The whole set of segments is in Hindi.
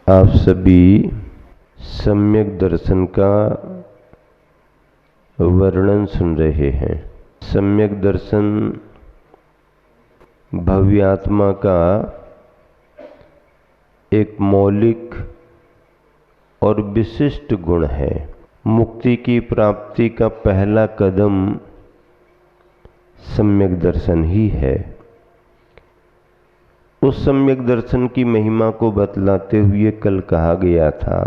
आप सभी सम्यक दर्शन का वर्णन सुन रहे हैं। सम्यक दर्शन भव्य आत्मा का एक मौलिक और विशिष्ट गुण है। मुक्ति की प्राप्ति का पहला कदम सम्यक दर्शन ही है। उस सम्यक दर्शन की महिमा को बतलाते हुए कल कहा गया था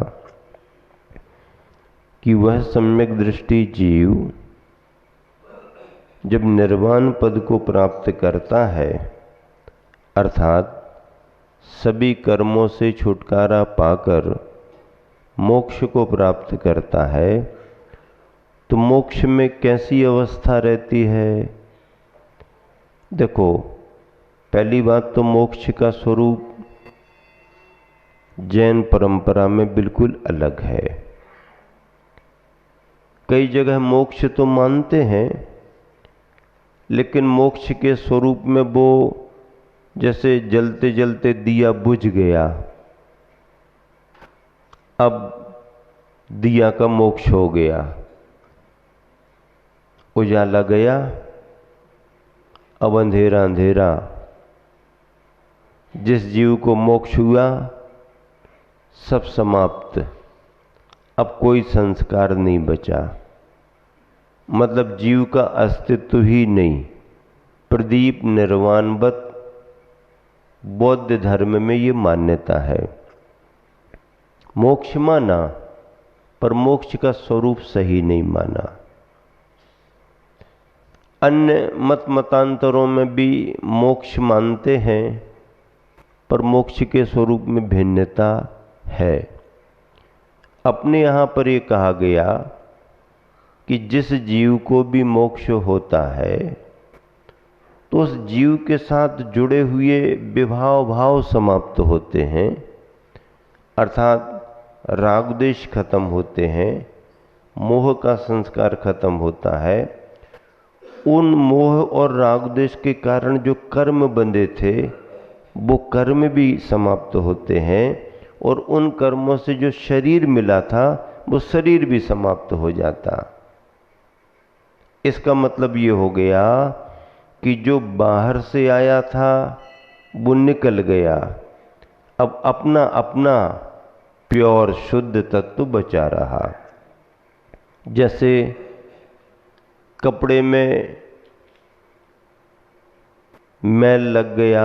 कि वह सम्यक दृष्टि जीव जब निर्वाण पद को प्राप्त करता है, अर्थात सभी कर्मों से छुटकारा पाकर मोक्ष को प्राप्त करता है, तो मोक्ष में कैसी अवस्था रहती है? देखो, पहली बात तो मोक्ष का स्वरूप जैन परंपरा में बिल्कुल अलग है। कई जगह मोक्ष तो मानते हैं, लेकिन मोक्ष के स्वरूप में वो जैसे जलते जलते दिया बुझ गया, अब दिया का मोक्ष हो गया, उजाला गया, अब अंधेरा अंधेरा। जिस जीव को मोक्ष हुआ सब समाप्त, अब कोई संस्कार नहीं बचा, मतलब जीव का अस्तित्व ही नहीं। प्रदीप निर्वाणवत बौद्ध धर्म में ये मान्यता है। मोक्ष माना, पर मोक्ष का स्वरूप सही नहीं माना। अन्य मत मतांतरों में भी मोक्ष मानते हैं, पर मोक्ष के स्वरूप में भिन्नता है। अपने यहाँ पर ये कहा गया कि जिस जीव को भी मोक्ष होता है तो उस जीव के साथ जुड़े हुए विभाव भाव समाप्त होते हैं, अर्थात राग द्वेष खत्म होते हैं, मोह का संस्कार खत्म होता है। उन मोह और राग द्वेष के कारण जो कर्म बंधे थे वो कर्म भी समाप्त होते हैं, और उन कर्मों से जो शरीर मिला था वो शरीर भी समाप्त हो जाता। इसका मतलब ये हो गया कि जो बाहर से आया था वो निकल गया, अब अपना अपना प्योर शुद्ध तत्व बचा रहा। जैसे कपड़े में मैल लग गया,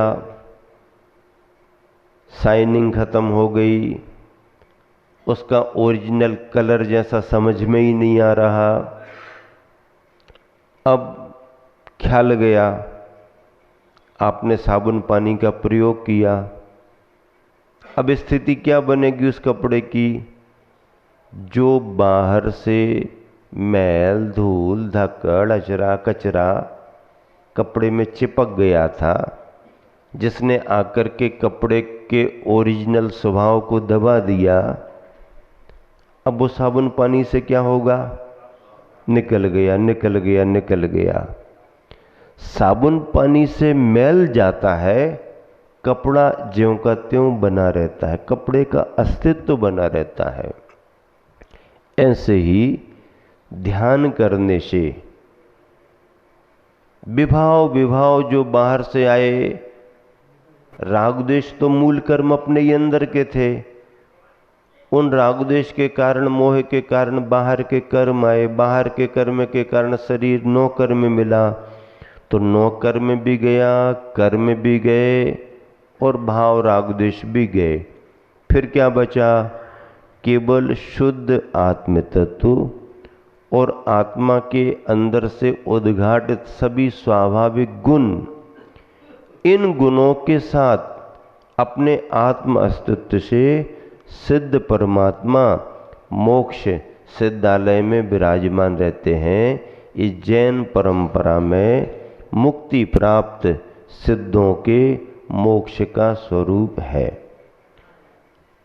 शाइनिंग खत्म हो गई, उसका ओरिजिनल कलर जैसा समझ में ही नहीं आ रहा। अब ख्याल गया, आपने साबुन पानी का प्रयोग किया, अब स्थिति क्या बनेगी उस कपड़े की? जो बाहर से मैल धूल धक्कड़ अचरा कचरा कपड़े में चिपक गया था, जिसने आकर के कपड़े के ओरिजिनल स्वभाव को दबा दिया, अब वो साबुन पानी से क्या होगा? निकल गया निकल गया निकल गया। साबुन पानी से मैल जाता है, कपड़ा ज्यों का त्यों बना रहता है, कपड़े का अस्तित्व बना रहता है। ऐसे ही ध्यान करने से विभाव जो बाहर से आए, राग द्वेष तो मूल कर्म अपने ही अंदर के थे, उन राग द्वेष के कारण मोह के कारण बाहर के कर्म आए, बाहर के कर्म के कारण शरीर नौ कर्म मिला, तो नौ कर्म भी गया, कर्म भी गए और भाव राग द्वेष भी गए। फिर क्या बचा? केवल शुद्ध आत्म तत्व और आत्मा के अंदर से उद्घाटित सभी स्वाभाविक गुण। इन गुणों के साथ अपने आत्म अस्तित्व से सिद्ध परमात्मा मोक्ष सिद्धालय में विराजमान रहते हैं। इस जैन परंपरा में मुक्ति प्राप्त सिद्धों के मोक्ष का स्वरूप है।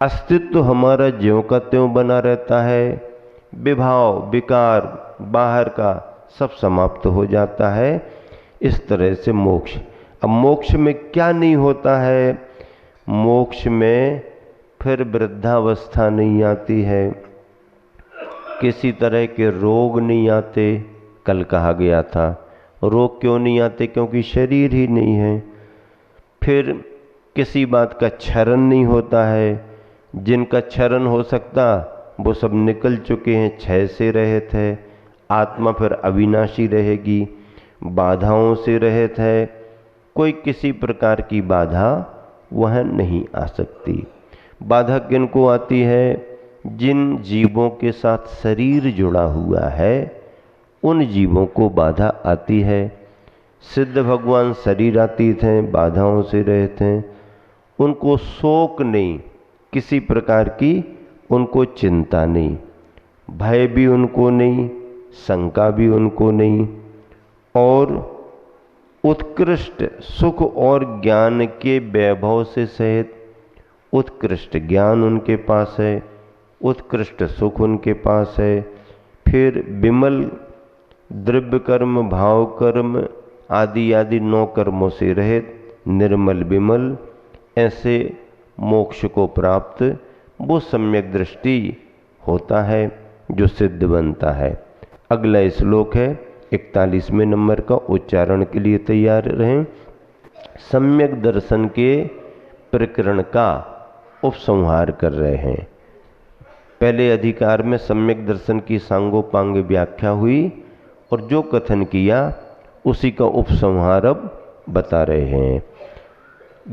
अस्तित्व हमारा ज्यों का त्यों बना रहता है, विभाव विकार बाहर का सब समाप्त हो जाता है। इस तरह से मोक्ष। अब मोक्ष में क्या नहीं होता है? मोक्ष में फिर वृद्धावस्था नहीं आती है, किसी तरह के रोग नहीं आते। कल कहा गया था रोग क्यों नहीं आते, क्योंकि शरीर ही नहीं है। फिर किसी बात का क्षरण नहीं होता है, जिनका क्षरण हो सकता वो सब निकल चुके हैं, क्षय से रहित है। आत्मा फिर अविनाशी रहेगी, बाधाओं से रहित है, कोई किसी प्रकार की बाधा वह नहीं आ सकती। बाधा किनको आती है? जिन जीवों के साथ शरीर जुड़ा हुआ है उन जीवों को बाधा आती है। सिद्ध भगवान शरीरातीत हैं, बाधाओं से रहते हैं, उनको शोक नहीं, किसी प्रकार की उनको चिंता नहीं, भय भी उनको नहीं, शंका भी उनको नहीं, और उत्कृष्ट सुख और ज्ञान के वैभव से सहित उत्कृष्ट ज्ञान उनके पास है, उत्कृष्ट सुख उनके पास है। फिर विमल द्रव्य कर्म, भाव कर्म आदि आदि 9 कर्मों से रहित निर्मल विमल, ऐसे मोक्ष को प्राप्त वो सम्यक दृष्टि होता है जो सिद्ध बनता है। अगला श्लोक है 41वें नंबर का, उच्चारण के लिए तैयार रहें। सम्यक दर्शन के प्रकरण का उपसंहार कर रहे हैं। पहले अधिकार में सम्यक दर्शन की सांगोपांग व्याख्या हुई और जो कथन किया उसी का उपसंहार अब बता रहे हैं।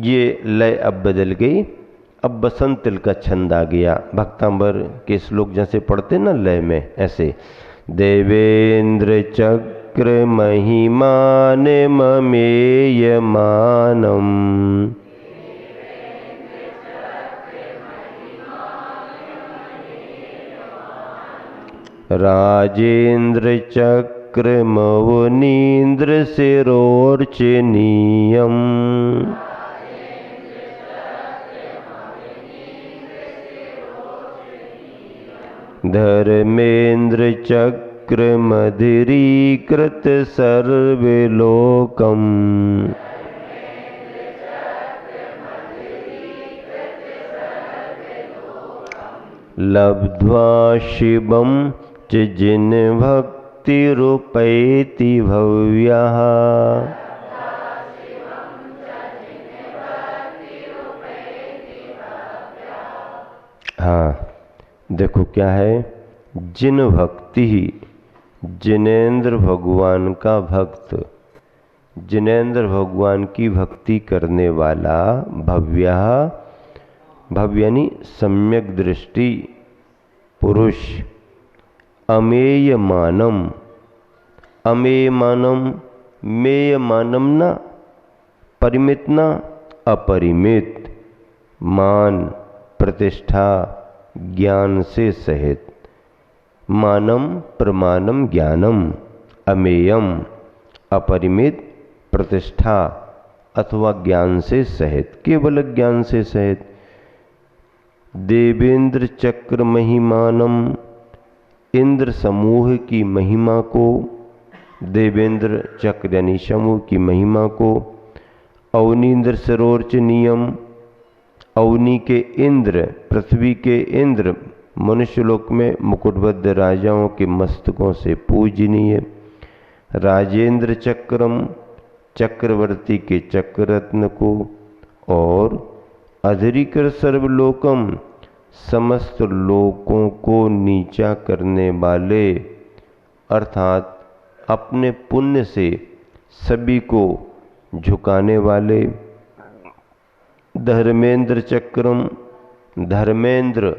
ये लय अब बदल गई, अब बसंत तिल का छंद आ गया। भक्तांबर के श्लोक जैसे पढ़ते ना लय में, ऐसे देवेंद्र चक्र महिमान ममेय मानम, राजेंद्र चक्र मवनीन्द्र शिरोर्चनीयम, धर्मेंद्र चक्र मधिरीकृत सर्वलोकम, लब्ध्वा शिवम च जिन भक्ति रूपैति भव्यः। हाँ देखो क्या है, जिन भक्ति ही, जिनेंद्र भगवान का भक्त, जिनेंद्र भगवान की भक्ति करने वाला, भव्यः, भव्य यानी सम्यक दृष्टि पुरुष, अमेय मानम, अमेय मानम, मेय मानम ना, परिमित ना, अपरिमित, मान प्रतिष्ठा ज्ञान से सहित, मानम प्रमाणम ज्ञानम, अमेयम अपरिमित प्रतिष्ठा अथवा ज्ञान से सहित, केवल ज्ञान से सहित। देवेंद्र चक्र महिमानम, इंद्र समूह की महिमा को, देवेंद्र चक्र यानी समूह की महिमा को, अवनीन्द्र सरोर्चनीयम, अवनी के इंद्र, पृथ्वी के इंद्र, मनुष्यलोक में मुकुटबद्ध राजाओं के मस्तकों से पूजनीय, राजेंद्र चक्रम, चक्रवर्ती के चक्ररत्न को, और अधरीकर सर्वलोकम, समस्त लोकों को नीचा करने वाले, अर्थात अपने पुण्य से सभी को झुकाने वाले, धर्मेंद्र चक्रम, धर्मेंद्र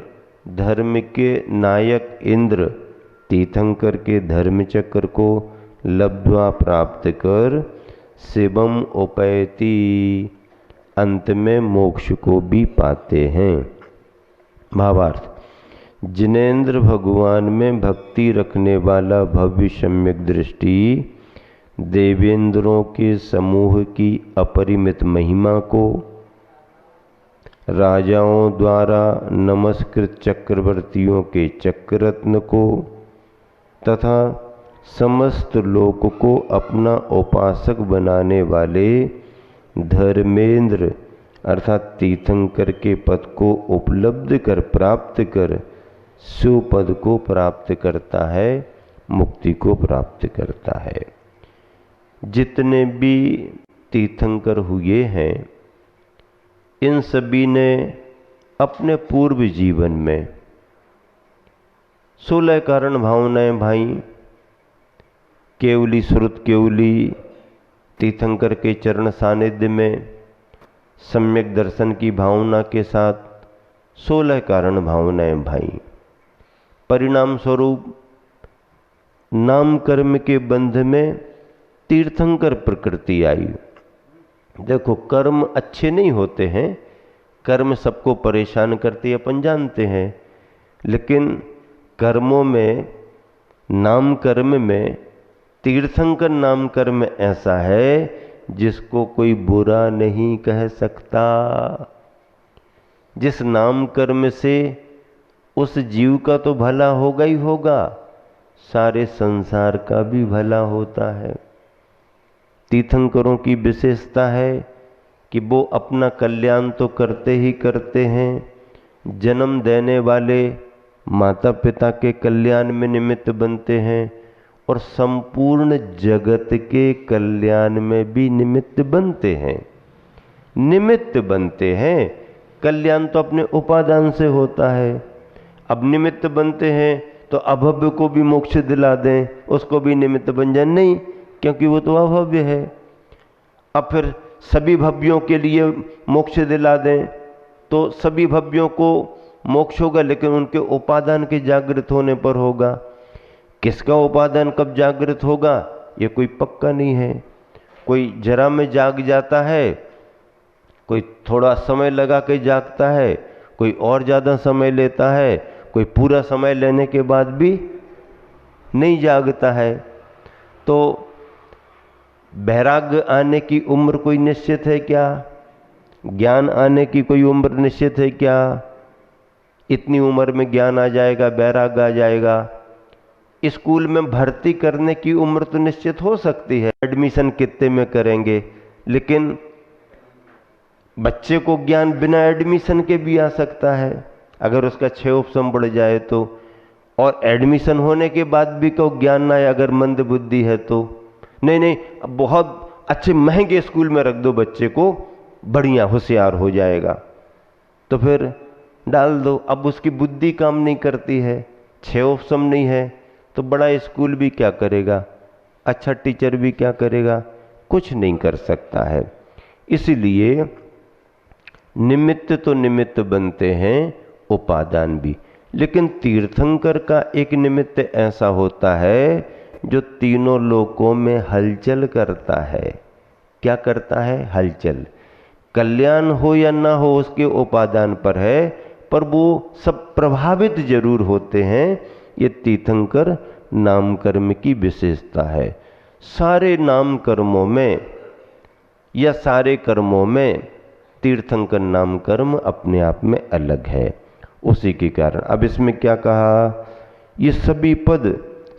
धर्म के नायक इंद्र, तीर्थंकर के धर्म चक्र को लब्ध्वा प्राप्त कर, शिवम उपैति, अंत में मोक्ष को भी पाते हैं। भावार्थ, जिनेंद्र भगवान में भक्ति रखने वाला भव्य सम्यक दृष्टि देवेंद्रों के समूह की अपरिमित महिमा को, राजाओं द्वारा नमस्कृत चक्रवर्तियों के चक्ररत्न को तथा समस्त लोक को अपना उपासक बनाने वाले धर्मेंद्र अर्थात तीर्थंकर के पद को उपलब्ध कर, प्राप्त कर, शिव पद को प्राप्त करता है, मुक्ति को प्राप्त करता है। जितने भी तीर्थंकर हुए हैं, इन सभी ने अपने पूर्व जीवन में 16 कारण भावनाएं भाई, केवली श्रुत केवली तीर्थंकर के चरण सानिध्य में सम्यक दर्शन की भावना के साथ 16 कारण भावनाएं भाई। परिणाम स्वरूप नाम कर्म के बंध में तीर्थंकर प्रकृति आई। देखो, कर्म अच्छे नहीं होते हैं, कर्म सबको परेशान करते अपन जानते हैं, लेकिन कर्मों में, नाम कर्म में तीर्थंकर नाम कर्म ऐसा है जिसको कोई बुरा नहीं कह सकता। जिस नाम कर्म से उस जीव का तो भला होगा ही होगा, सारे संसार का भी भला होता है। तीर्थंकरों की विशेषता है कि वो अपना कल्याण तो करते ही करते हैं, जन्म देने वाले माता पिता के कल्याण में निमित्त बनते हैं और संपूर्ण जगत के कल्याण में भी निमित्त बनते हैं। निमित्त बनते हैं, कल्याण तो अपने उपादान से होता है। अब निमित्त बनते हैं तो अभव्य को भी मोक्ष दिला दें, उसको भी निमित्त बन जाए, नहीं, क्योंकि वो तो अभव्य है। अब फिर सभी भव्यों के लिए मोक्ष दिला दें तो सभी भव्यों को मोक्ष होगा, लेकिन उनके उपादान के जागृत होने पर होगा। किसका उपादान कब जागृत होगा ये कोई पक्का नहीं है। कोई जरा में जाग जाता है, कोई थोड़ा समय लगा के जागता है, कोई और ज़्यादा समय लेता है, कोई पूरा समय लेने के बाद भी नहीं जागता है। तो वैराग्य आने की उम्र कोई निश्चित है क्या? ज्ञान आने की कोई उम्र निश्चित है क्या? इतनी उम्र में ज्ञान आ जाएगा, वैराग्य आ जाएगा। स्कूल में भर्ती करने की उम्र तो निश्चित हो सकती है, एडमिशन कितने में करेंगे, लेकिन बच्चे को ज्ञान बिना एडमिशन के भी आ सकता है अगर उसका 6 उपसम बढ़ जाए तो। और एडमिशन होने के बाद भी को ज्ञान ना आए अगर मंद बुद्धि है तो। नहीं, बहुत अच्छे महंगे स्कूल में रख दो बच्चे को, बढ़िया होशियार हो जाएगा, तो फिर डाल दो। अब उसकी बुद्धि काम नहीं करती है, 6 उपसम नहीं है, तो बड़ा स्कूल भी क्या करेगा, अच्छा टीचर भी क्या करेगा, कुछ नहीं कर सकता है। इसलिए निमित्त तो निमित्त बनते हैं, उपादान भी। लेकिन तीर्थंकर का एक निमित्त ऐसा होता है जो तीनों लोकों में हलचल करता है। क्या करता है? हलचल। कल्याण हो या ना हो उसके उपादान पर है, पर वो सब प्रभावित जरूर होते हैं। ये तीर्थंकर नाम कर्म की विशेषता है। सारे नाम कर्मों में या सारे कर्मों में तीर्थंकर नाम कर्म अपने आप में अलग है। उसी के कारण अब इसमें क्या कहा, ये सभी पद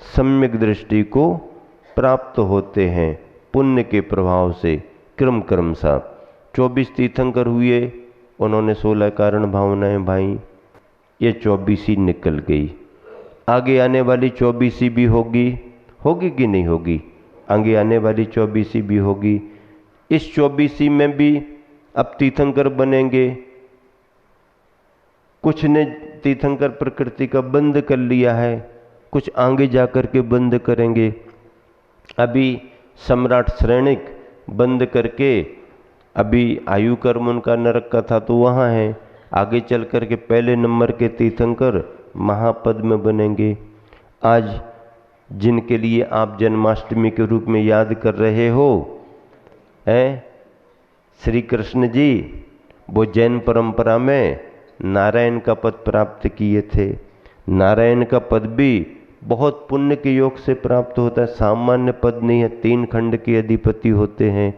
सम्यक दृष्टि को प्राप्त होते हैं पुण्य के प्रभाव से क्रम क्रमशः। 24 तीर्थंकर हुए, उन्होंने 16 कारण भावनाएं भाई, ये 24 ही निकल गई। आगे आने वाली 24 भी होगी कि नहीं होगी? आगे आने वाली 24 भी होगी। इस 24 में भी अब तीर्थंकर बनेंगे। कुछ ने तीर्थंकर प्रकृति का बंद कर लिया है, कुछ आगे जाकर के बंद करेंगे। अभी सम्राट श्रेणिक बंद करके अभी आयु कर्म उनका नरक का था तो वहाँ है। आगे चल कर के पहले नंबर के तीर्थंकर महापद में बनेंगे। आज जिनके लिए आप जन्माष्टमी के रूप में याद कर रहे हो, श्री कृष्ण जी, वो जैन परंपरा में नारायण का पद प्राप्त किए थे। नारायण का पद भी बहुत पुण्य के योग से प्राप्त होता है, सामान्य पद नहीं है। 3 खंड के अधिपति होते हैं,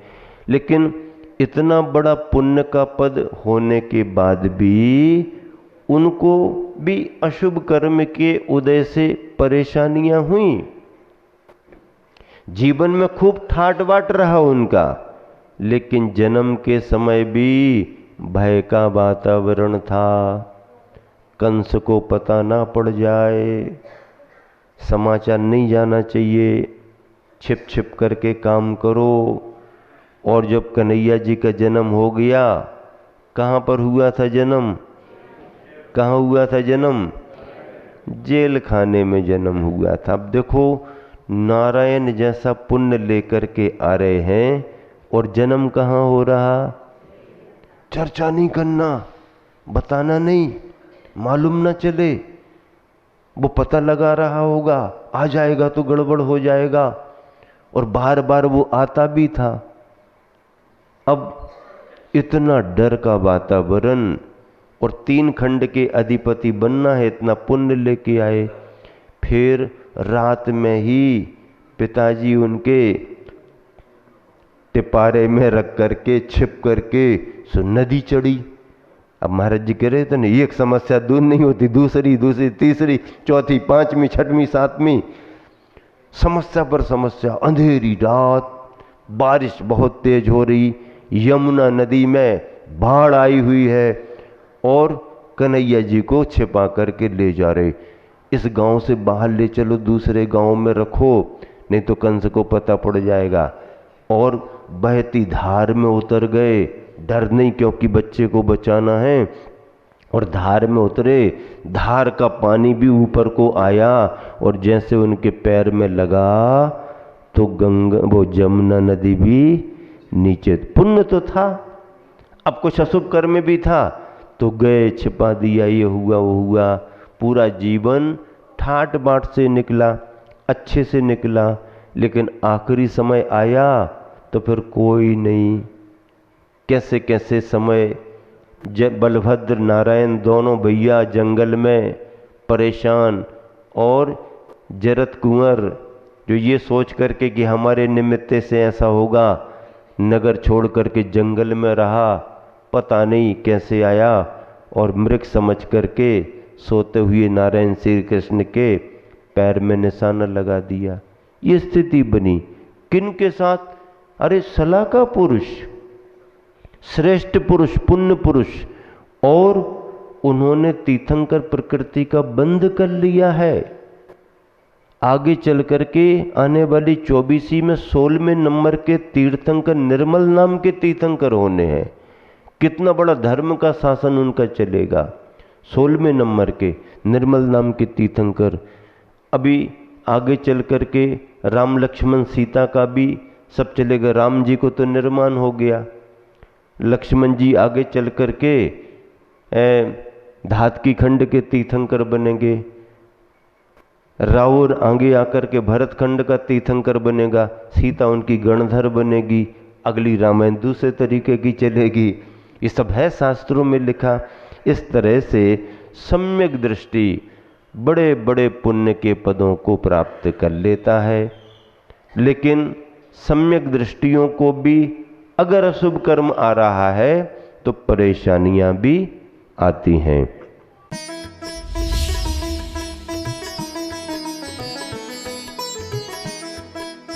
लेकिन इतना बड़ा पुण्य का पद होने के बाद भी उनको भी अशुभ कर्म के उदय से परेशानियां हुई। जीवन में खूब ठाट बाट रहा उनका, लेकिन जन्म के समय भी भय का वातावरण था, कंस को पता ना पड़ जाए, समाचार नहीं जाना चाहिए, छिप छिप करके काम करो। और जब कन्हैया जी का जन्म हो गया, कहाँ पर हुआ था जन्म? कहाँ हुआ था जन्म? जेल खाने में जन्म हुआ था। अब देखो, नारायण जैसा पुण्य लेकर के आ रहे हैं और जन्म कहाँ हो रहा? चर्चा नहीं करना, बताना नहीं, मालूम ना चले, वो पता लगा रहा होगा, आ जाएगा तो गड़बड़ हो जाएगा। और बार बार वो आता भी था। अब इतना डर का वातावरण, और 3 खंड के अधिपति बनना है, इतना पुण्य लेके आए। फिर रात में ही पिताजी उनके टिपारे में रख करके छिप करके नदी चढ़ी। अब महाराज जी कह रहे थे ना, एक समस्या दूर नहीं होती, दूसरी दूसरी तीसरी चौथी पांचवी छठवीं सातवीं, समस्या पर समस्या। अंधेरी रात, बारिश बहुत तेज हो रही, यमुना नदी में बाढ़ आई हुई है और कन्हैया जी को छिपा करके ले जा रहे। इस गांव से बाहर ले चलो, दूसरे गांव में रखो, नहीं तो कंस को पता पड़ जाएगा। और बहती धार में उतर गए, डर नहीं क्योंकि बच्चे को बचाना है। और धार में उतरे, धार का पानी भी ऊपर को आया और जैसे उनके पैर में लगा तो गंगा, वो जमुना नदी भी नीचे। पुण्य तो था, अब कुछ अशुभ कर्म भी था, तो गए, छिपा दिया, ये हुआ वो हुआ। पूरा जीवन ठाट बाट से निकला, अच्छे से निकला, लेकिन आखिरी समय आया तो फिर कोई नहीं। कैसे कैसे समय, जब बलभद्र नारायण दोनों भैया जंगल में परेशान, और जरत कुंवर जो ये सोच करके कि हमारे निमित्त से ऐसा होगा, नगर छोड़ करके जंगल में रहा, पता नहीं कैसे आया, और मृग समझ करके सोते हुए नारायण श्री कृष्ण के पैर में निशाना लगा दिया। ये स्थिति बनी किन के साथ? अरे सला का पुरुष, श्रेष्ठ पुरुष, पुण्य पुरुष, और उन्होंने तीर्थंकर प्रकृति का बंध कर लिया है। आगे चल करके आने वाली 24वीं में 16वें नंबर के तीर्थंकर निर्मल नाम के तीर्थंकर होने हैं। कितना बड़ा धर्म का शासन उनका चलेगा। 16वें नंबर के निर्मल नाम के तीर्थंकर। अभी आगे चल करके राम लक्ष्मण सीता का भी सब चलेगा। राम जी को तो निर्माण हो गया, लक्ष्मण जी आगे चल करके धातकी खंड के तीर्थंकर बनेंगे, रावण आगे आकर के भरत खंड का तीर्थंकर बनेगा, सीता उनकी गणधर बनेगी, अगली रामायण दूसरे तरीके की चलेगी। ये सब है शास्त्रों में लिखा। इस तरह से सम्यक दृष्टि बड़े बड़े पुण्य के पदों को प्राप्त कर लेता है। लेकिन सम्यक दृष्टियों को भी अगर अशुभ कर्म आ रहा है तो परेशानियां भी आती हैं।